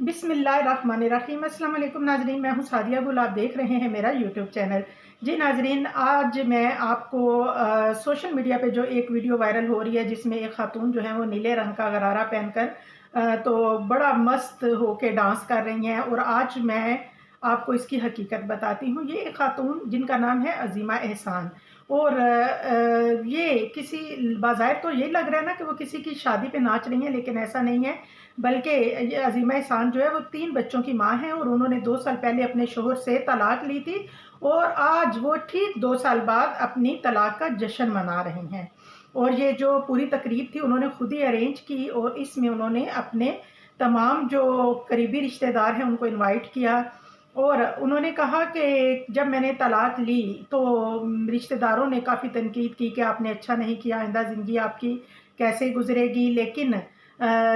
बिस्मिल्लाहिर्रहमानिर्रहीम। अस्सलाम वालेकुम नाज़रीन, मैं हूँ सादिया गुल, आप देख रहे हैं मेरा यूट्यूब चैनल। जी नाज़रीन, आज मैं आपको सोशल मीडिया पे जो एक वीडियो वायरल हो रही है जिसमें एक खातून जो है वो नीले रंग का गरारा पहनकर तो बड़ा मस्त होके डांस कर रही हैं, और आज मैं आपको इसकी हकीकत बताती हूँ। ये एक खातून जिनका नाम है अज़ीमा एहसान, और ये किसी बाज़ाहिर तो ये लग रहा है ना कि वो किसी की शादी पे नाच रही हैं, लेकिन ऐसा नहीं है। बल्कि ये अज़ीमा एहसान जो है वो 3 बच्चों की माँ हैं, और उन्होंने 2 साल पहले अपने शौहर से तलाक ली थी, और आज वो ठीक 2 साल बाद अपनी तलाक का जश्न मना रही हैं। और ये जो पूरी तकरीब थी उन्होंने खुद ही अरेंज की, और इसमें उन्होंने अपने तमाम जो करीबी रिश्तेदार हैं उनको इनवाइट किया, और उन्होंने कहा कि जब मैंने तलाक ली तो रिश्तेदारों ने काफ़ी तनकीद की कि आपने अच्छा नहीं किया, आइंदा ज़िंदगी आपकी कैसे गुजरेगी। लेकिन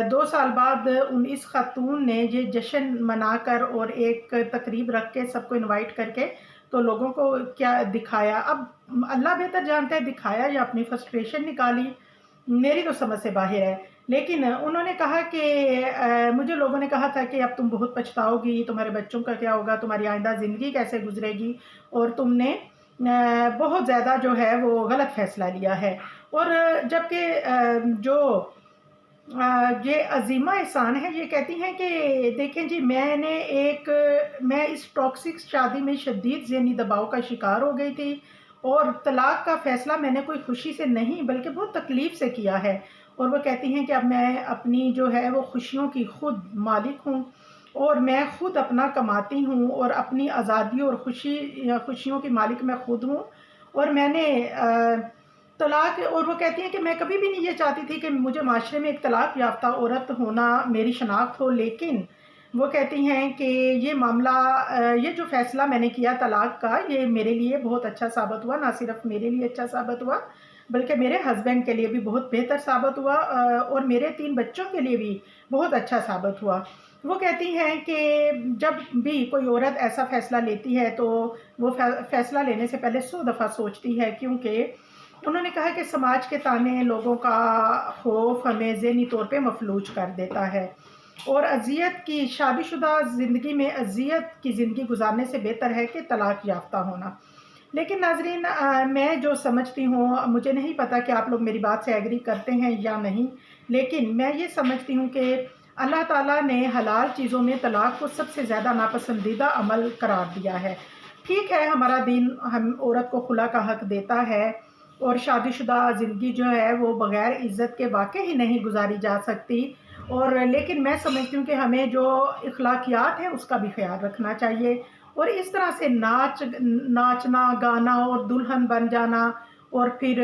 2 साल बाद इस खातून ने ये जश्न मनाकर और एक तकरीब रख के सबको इनवाइट करके तो लोगों को क्या दिखाया। अब अल्लाह बेहतर जानता है दिखाया या अपनी फ्रस्ट्रेशन निकाली, मेरी तो समझ से बाहर है। लेकिन उन्होंने कहा कि मुझे लोगों ने कहा था कि अब तुम बहुत पछताओगी, तुम्हारे बच्चों का क्या होगा, तुम्हारी आइंदा ज़िंदगी कैसे गुजरेगी, और तुमने बहुत ज़्यादा जो है वो गलत फ़ैसला लिया है। और जबकि ये अज़ीमा एहसान है, ये कहती हैं कि देखें जी, मैं इस टॉक्सिक शादी में शदीद ज़हनी दबाव का शिकार हो गई थी, और तलाक का फ़ैसला मैंने कोई खुशी से नहीं बल्कि बहुत तकलीफ़ से किया है। और वो कहती हैं कि अब मैं अपनी जो है वो खुशियों की खुद मालिक हूँ, और मैं खुद अपना कमाती हूँ, और अपनी आज़ादी और खुशियों की मालिक मैं खुद हूँ। और मैंने तलाक, और वो कहती हैं कि मैं कभी भी नहीं ये चाहती थी कि मुझे माशरे में एक तलाक याफ्ता औरत होना मेरी शनाख्त हो। लेकिन वो कहती हैं कि ये मामला ये जो फ़ैसला मैंने किया तलाक का, ये मेरे लिए बहुत अच्छा साबित हुआ। ना सिर्फ़ मेरे लिए अच्छा साबित हुआ बल्कि मेरे हस्बैंड के लिए भी बहुत बेहतर साबित हुआ, और मेरे 3 बच्चों के लिए भी बहुत अच्छा साबित हुआ। वो कहती हैं कि जब भी कोई औरत ऐसा फ़ैसला लेती है तो वो फ़ैसला लेने से पहले 100 दफ़ा सोचती है, क्योंकि उन्होंने कहा कि समाज के ताने, लोगों का खौफ हमें ज़हनी तौर पे मफ़लूज कर देता है, और अज़ियत की शादीशुदा ज़िंदगी में अज़ियत की ज़िंदगी गुज़ारने से बेहतर है कि तलाक याफ्ता होना। लेकिन नाज़रीन, मैं जो समझती हूँ, मुझे नहीं पता कि आप लोग मेरी बात से एग्री करते हैं या नहीं, लेकिन मैं ये समझती हूँ कि अल्लाह ताला ने हलाल चीज़ों में तलाक को सबसे ज़्यादा नापसंदीदा अमल करार दिया है। ठीक है, हमारा दीन हम औरत को खुला का हक देता है, और शादीशुदा ज़िंदगी जो है वो बग़ैर इज़्ज़त के वाक़ई ही नहीं गुज़ारी जा सकती। और लेकिन मैं समझती हूँ कि हमें जो अख़लाक़ियात हैं उसका भी ख़्याल रखना चाहिए, और इस तरह से नाचना, गाना और दुल्हन बन जाना, और फिर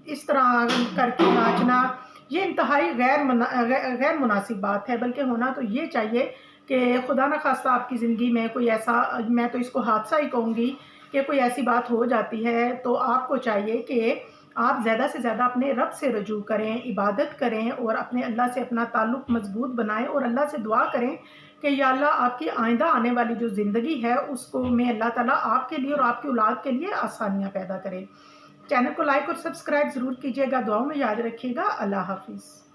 इस तरह करके नाचना, ये इंतहाई गैर मुनासिब बात है। बल्कि होना तो ये चाहिए कि खुदा न ख़ास्ता आपकी ज़िंदगी में कोई ऐसा, मैं तो इसको हादसा ही कहूँगी, कि कोई ऐसी बात हो जाती है, तो आपको चाहिए कि आप ज़्यादा से ज़्यादा अपने रब से रुजू करें, इबादत करें, और अपने अल्लाह से अपना ताल्लुक़ मज़बूत बनाएँ, और अल्लाह से दुआ करें कि या अल्लाह आपकी आइंदा आने वाली जो ज़िंदगी है उसको में अल्लाह ताला आपके लिए और आपकी औलाद के लिए आसानियाँ पैदा करे। चैनल को लाइक और सब्सक्राइब ज़रूर कीजिएगा, दुआओं में याद रखिएगा। अल्लाह हाफ़िज़।